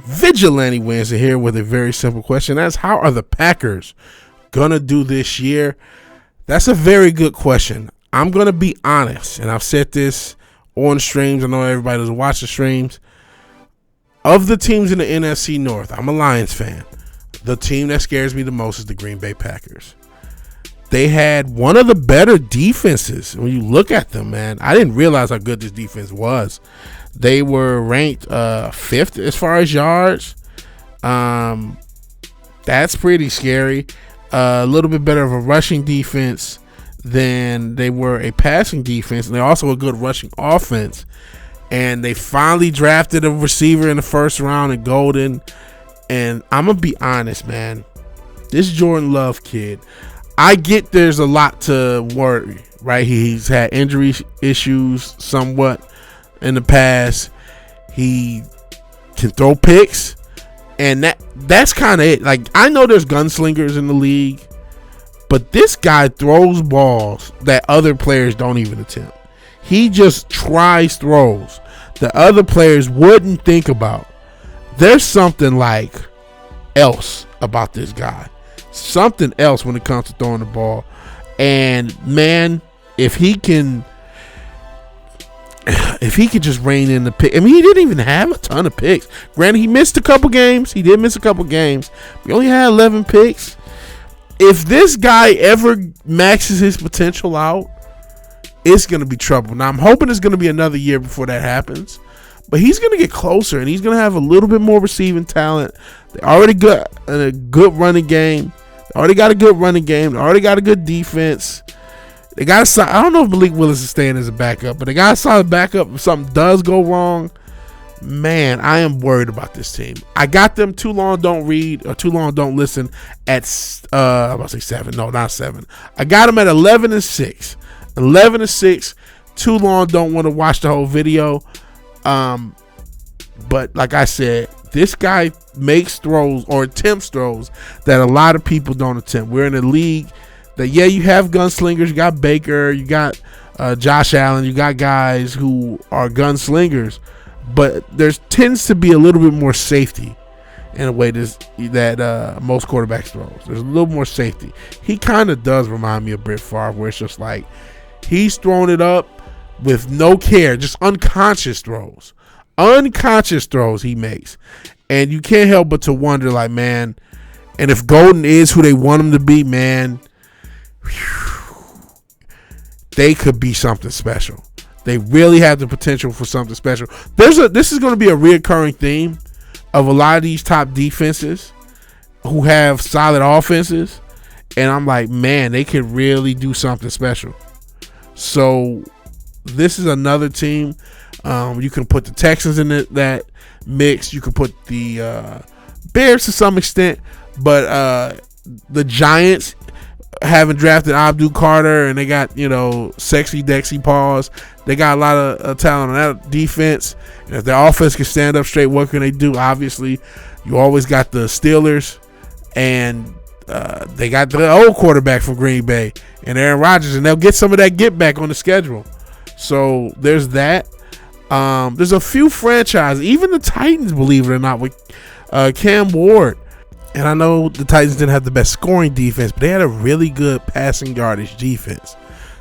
VigilanteWilliamson here with a very simple question. That's how are the Packers gonna do this year? That's a very good question. I'm gonna be honest, and I've said this on streams. I know everybody doesn't watch the streams. Of the teams in the NFC North, I'm a Lions fan. The team that scares me the most is the Green Bay Packers. They had one of the better defenses. When you look at them, man, I didn't realize how good this defense was. They were ranked 5th as far as yards. That's pretty scary. A little bit better of a rushing defense than they were a passing defense. And they're also a good rushing offense. And they finally drafted a receiver in the first round in Golden. And I'm going to be honest, man. This Jordan Love kid, I get there's a lot to worry, right? He's had injury issues somewhat in the past. He can throw picks, and that's kind of it. Like, I know there's gunslingers in the league, but this guy throws balls that other players don't even attempt. He just tries throws that other players wouldn't think about. There's something like else about this guy. Something else when it comes to throwing the ball. And man, if he can just rein in the pick. I mean, he didn't even have a ton of picks. Granted, he missed a couple games. He did miss a couple games. He only had 11 picks. If this guy ever maxes his potential out, it's going to be trouble. Now, I'm hoping it's going to be another year before that happens. But he's going to get closer, and he's going to have a little bit more receiving talent. They already got a good running game. They already got a good running game. They already got a good defense. They got I don't know if Malik Willis is staying as a backup, but they got a solid backup. If something does go wrong, man, I am worried about this team. I got them Too Long Don't Read or Too Long Don't Listen at I'm about to say 7. No, not 7. I got them at 11-6. 11-6. Too Long Don't Want to watch the whole video. But like I said, this guy makes throws or attempts throws that a lot of people don't attempt. We're in a league that, yeah, you have gunslingers. You got Baker, you got Josh Allen, you got guys who are gunslingers, but there tends to be a little bit more safety in a way that most quarterbacks throws. There's a little more safety. He kind of does remind me of Brett Favre, where it's just like he's throwing it up with no care, just unconscious throws. Unconscious throws he makes. And you can't help but to wonder, like, man, and if Golden is who they want him to be, man, they could be something special. They really have the potential for something special. This is going to be a reoccurring theme of a lot of these top defenses who have solid offenses. And I'm like, man, they could really do something special. So this is another team. You can put the Texans in that mix. You can put the Bears to some extent. But the Giants haven't drafted Abdul Carter, and they got, sexy Dexy Paws. They got a lot of talent on that defense. And if their offense can stand up straight, what can they do? Obviously, you always got the Steelers, and they got the old quarterback from Green Bay and Aaron Rodgers, and they'll get some of that get back on the schedule. So there's that. There's a few franchises, even the Titans, believe it or not, with Cam Ward. And I know the Titans didn't have the best scoring defense, but they had a really good passing yardage defense.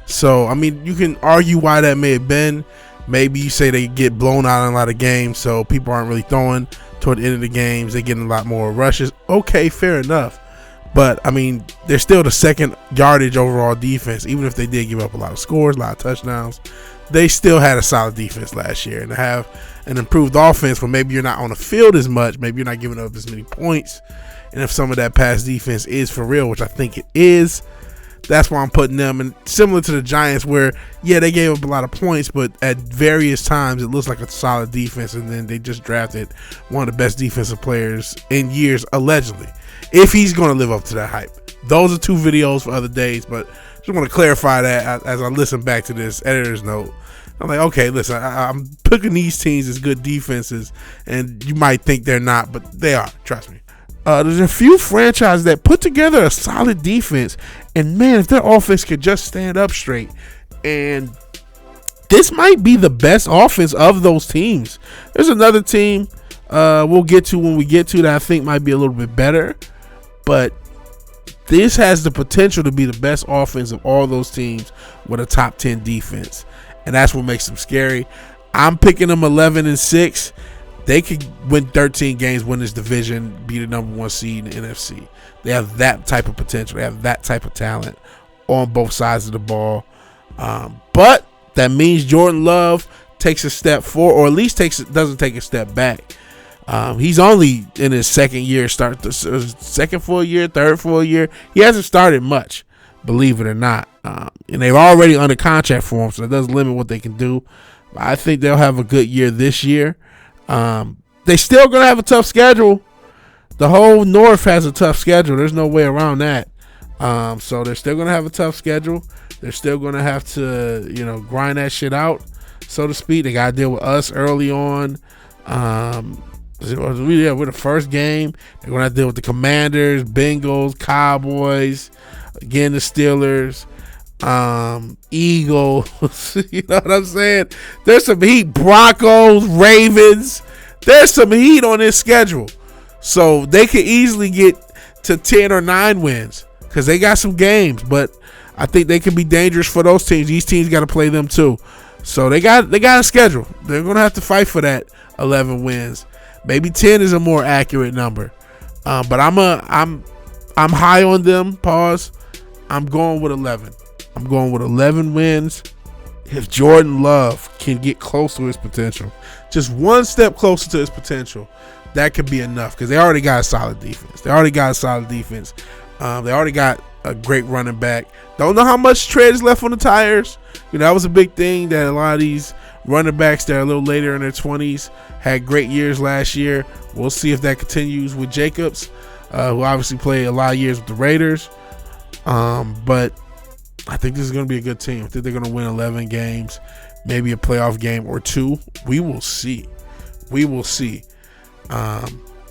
So, I mean, you can argue why that may have been. Maybe you say they get blown out in a lot of games, so people aren't really throwing toward the end of the games. They're getting a lot more rushes. Okay, fair enough. But, I mean, they're still the second yardage overall defense. Even if they did give up a lot of scores, a lot of touchdowns, they still had a solid defense last year. And to have an improved offense where maybe you're not on the field as much, maybe you're not giving up as many points, and if some of that pass defense is for real, which I think it is, that's why I'm putting them. And similar to the Giants where, yeah, they gave up a lot of points, but at various times it looks like a solid defense, and then they just drafted one of the best defensive players in years, allegedly, if he's going to live up to that hype. Those are 2 videos for other days, but just want to clarify that as I listen back to this editor's note. I'm like, okay, listen, I'm picking these teams as good defenses, and you might think they're not, but they are, trust me. There's a few franchises that put together a solid defense, and man, if their offense could just stand up straight, and this might be the best offense of those teams. There's another team, we'll get to when we get to that I think might be a little bit better. But this has the potential to be the best offense of all those teams with a top 10 defense. And that's what makes them scary. I'm picking them 11-6. They could win 13 games, win this division, be the number 1 seed in the NFC. They have that type of potential. They have that type of talent on both sides of the ball. But that means Jordan Love takes a step forward, or at least doesn't take a step back. He's only in his second year, second full year, third full year. He hasn't started much, believe it or not. And they're already under contract for him, so that does limit what they can do. But I think they'll have a good year this year. They still going to have a tough schedule. The whole North has a tough schedule. There's no way around that. So they're still going to have a tough schedule. They're still going to have to, grind that shit out, so to speak. They got to deal with us early on. We're the first game. They're going to have to deal with the Commanders, Bengals, Cowboys, again, the Steelers, Eagles. You know what I'm saying? There's some heat. Broncos, Ravens. There's some heat on this schedule. So they could easily get to 10 or 9 wins because they got some games. But I think they can be dangerous for those teams. These teams got to play them too. So they got a schedule. They're going to have to fight for that 11 wins. Maybe 10 is a more accurate number. But I'm high on them. Pause. I'm going with 11. I'm going with 11 wins. If Jordan Love can get close to his potential, just one step closer to his potential, that could be enough because they already got a solid defense. They already got a great running back. Don't know how much tread is left on the tires. That was a big thing that a lot of these running backs that are a little later in their 20s had great years last year. We'll see if that continues with Jacobs, who obviously played a lot of years with the Raiders. But I think this is going to be a good team. I think they're going to win 11 games, maybe a playoff game or 2. We will see. I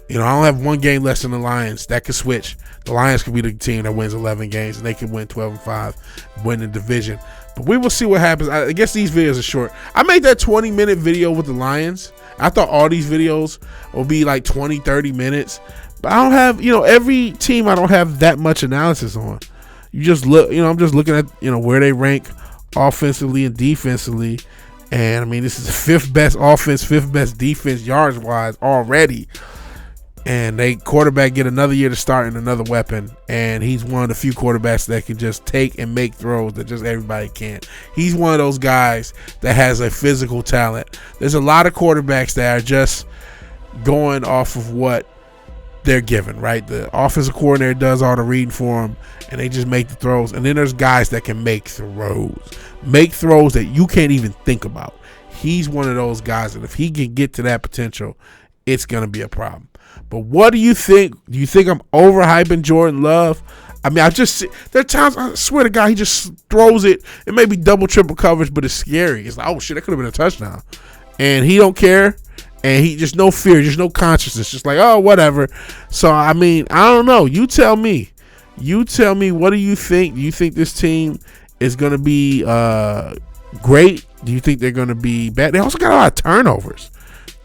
don't have one game less than the Lions. That could switch. The Lions could be the team that wins 11 games, and they can win 12-5, win the division. But we will see what happens. I guess these videos are short. I made that 20-minute video with the Lions. I thought all these videos will be like 20, 30 minutes. But I don't have, every team I don't have that much analysis on. You just look, I'm just looking at, where they rank offensively and defensively. And, this is the 5th best offense, 5th best defense yards-wise already. And they quarterback get another year to start and another weapon. And he's one of the few quarterbacks that can just take and make throws that just everybody can't. He's one of those guys that has a physical talent. There's a lot of quarterbacks that are just going off of what they're given, right? The offensive coordinator does all the reading for them, and they just make the throws. And then there's guys that can make throws that you can't even think about. He's one of those guys, and if he can get to that potential, it's going to be a problem. But what do you think? Do you think I'm overhyping Jordan Love? there are times, I swear to God, he just throws it. It may be double, triple coverage, but it's scary. It's like, oh shit, that could have been a touchdown. And he don't care. And he just no fear, just no consciousness, just like, oh, whatever. So, I don't know. You tell me. What do you think? Do you think this team is going to be great? Do you think they're going to be bad? They also got a lot of turnovers.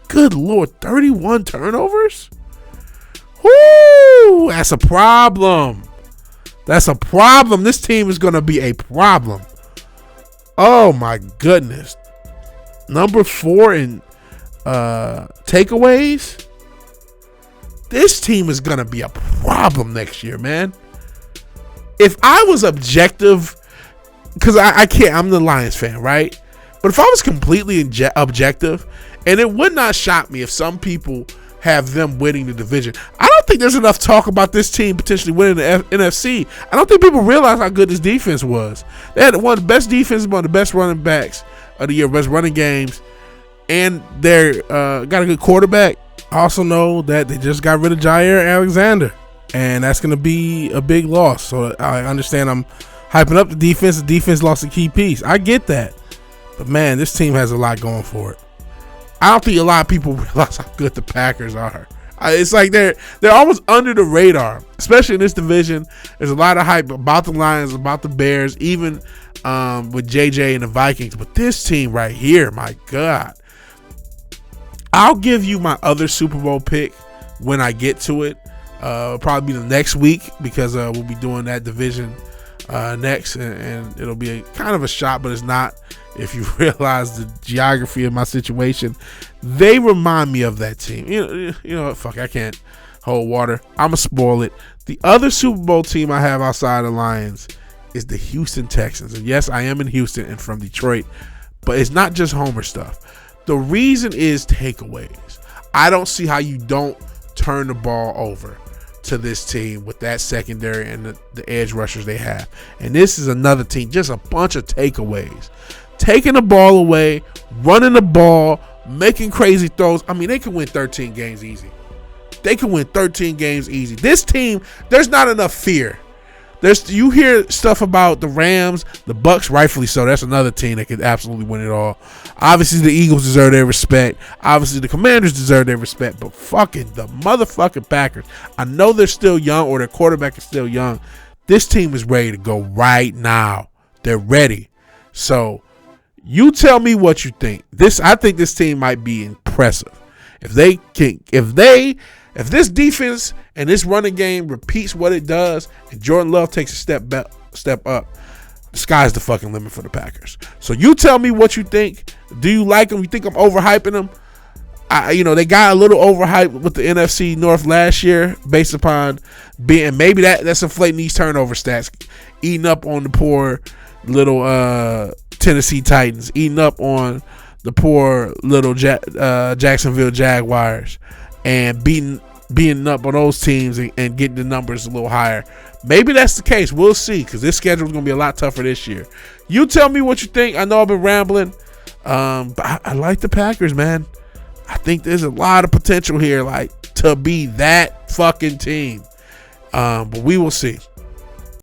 Good Lord, 31 turnovers? Whoo! That's a problem. This team is going to be a problem. Oh, my goodness. Number 4 in takeaways. This team is gonna be a problem next year, man. If I was objective, because I can't, I'm the Lions fan, right? But if I was completely objective, and it would not shock me if some people have them winning the division. I don't think there's enough talk about this team potentially winning the NFC. I don't think people realize how good this defense was. They had one of the best defenses, one of the best running backs of the year, best running games. And they're got a good quarterback. I also know that they just got rid of Jair Alexander, and that's going to be a big loss. So I understand I'm hyping up the defense. The defense lost a key piece. I get that. But, man, this team has a lot going for it. I don't think a lot of people realize how good the Packers are. It's like they're almost under the radar, especially in this division. There's a lot of hype about the Lions, about the Bears, even with JJ and the Vikings. But this team right here, my God. I'll give you my other Super Bowl pick when I get to it. Probably the next week, because we'll be doing that division next, and it'll be kind of a shot, but it's not. If you realize the geography of my situation, they remind me of that team. You know what? Fuck, I can't hold water. I'ma spoil it. The other Super Bowl team I have outside the Lions is the Houston Texans. And yes, I am in Houston and from Detroit, but it's not just homer stuff. The reason is takeaways. I don't see how you don't turn the ball over to this team with that secondary and the edge rushers they have. And this is another team, just a bunch of takeaways. Taking the ball away, running the ball, making crazy throws. I mean, they can win 13 games easy. They can win 13 games easy. This team, there's not enough fear. You hear stuff about the Rams, the Bucks, rightfully so. That's another team that could absolutely win it all. Obviously, the Eagles deserve their respect. Obviously, the Commanders deserve their respect. But fucking the motherfucking Packers, I know they're still young, or their quarterback is still young. This team is ready to go right now. They're ready. So you tell me what you think. I think this team might be impressive. If this defense and this running game repeats what it does, and Jordan Love takes a step up, the sky's the fucking limit for the Packers. So you tell me what you think. Do you like them? You think I'm overhyping them? They got a little overhyped with the NFC North last year, based upon being, maybe that's inflating these turnover stats, eating up on the poor little Tennessee Titans, eating up on the poor little Jacksonville Jaguars, and beating up on those teams and getting the numbers a little higher. Maybe that's the case. We'll see, because this schedule is going to be a lot tougher this year. You tell me what you think. I know I've been rambling, but I like the Packers, man. I think there's a lot of potential here, like, to be that fucking team. But we will see.